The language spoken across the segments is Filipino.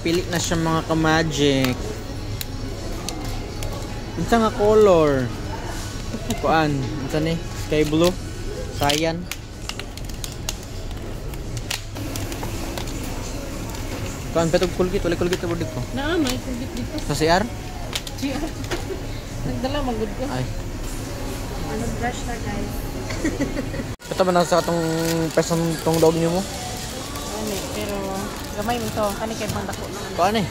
pili na siya mga ka-magic. Unsa nga color? Kuan, unsa ni? Sky blue, cyan. Kuan petog kulgit, wala kulgit sa body ko. Naa, may kulgit dito. Sa CR? CR. Nagdala magud ko. Ay. Ano brush na guys. Ito ba nasa itong pesong tong dog niyo mo? Ano, pero gamay mo to. Kani kay bang dako naman. Kuan eh.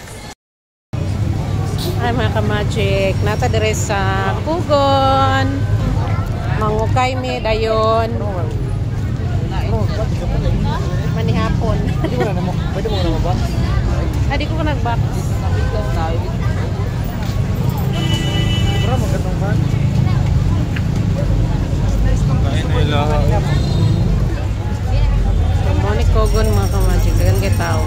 Ay mga ka-magic, nata dire sa Kugon. Mangukay mi dayon. Manihapon. Pwede mo na mo. Pwede mo na mo ba? Adi ko nag-box. Bro, magandang ba? Kain na ilaha. Moni Kugon mga ka-magic, dagan kay tao.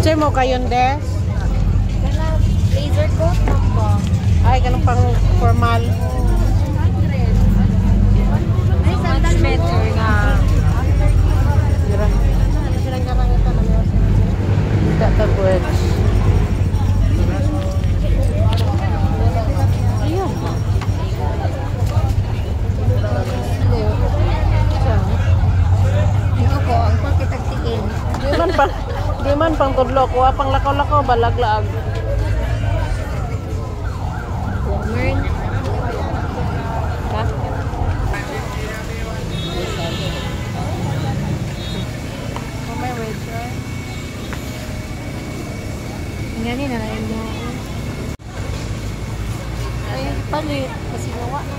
Say mo kayon des? Kana laser coat mo. Ay, ganun pang formal. Ay, sandal better nga. Dira. Silang nakakita na meron. Tidak terbuat. Iya. Ako, ang pakitagtiin. Di man pang tudlo ko, pang lakaw-lakaw balaglag. Woman. Ha? Oh, may waiter. Ngani na rin mo. Ay, palit. Kasi gawa na.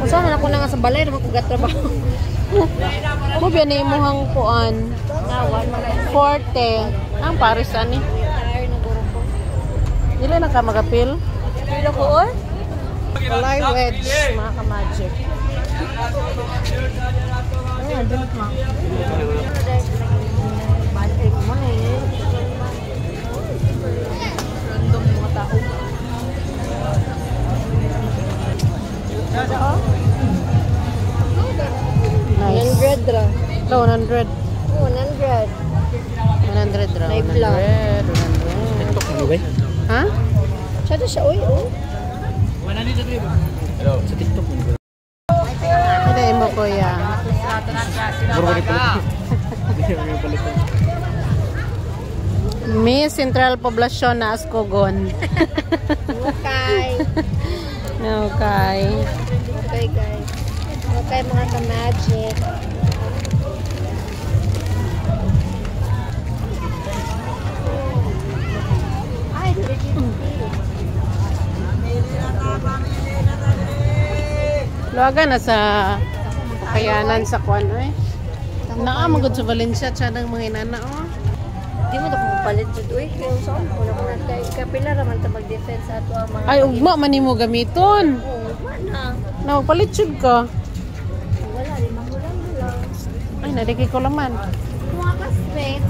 Usa man ako na nga sa balay, naman ko gatrabaho. Mo biya na imuhang kuan. Nawan man. Forte. Ang Paris ani. Tire na guro ko. Dili na ka magapil. Pilo ko or? Walay wedge, mga ka-magic. Ay, andun ka. Balik mo na eh. Random mga tao. Nice. 100 ra. Ito, 100. 100. 100 ra. Live vlog. 100. TikTok mo ba? Ha? Siya to siya, uy, oh. Hello, sa TikTok mo ba? Hindi mo kuya. Buro ni palit. Hindi mo palit. Miss Central Poblacion na Ascogon. Okay. Okay. Okay, guys. Okay, mga ka-magic. Ay, Luwaga na sa kakayanan sa kuan eh. Naamagod sa Valencia siya ng mga inana oh. di mo ito palit dyan. Uy, kaya saan ko na kung kapila naman ito mag-defense sa ito ang mga... Ay, ugma man nimo gamiton. Oo, mana. Na magpalit jud ka. Wala, di magulang lang. Ay, nadiki ko laman. Mga ka-specs.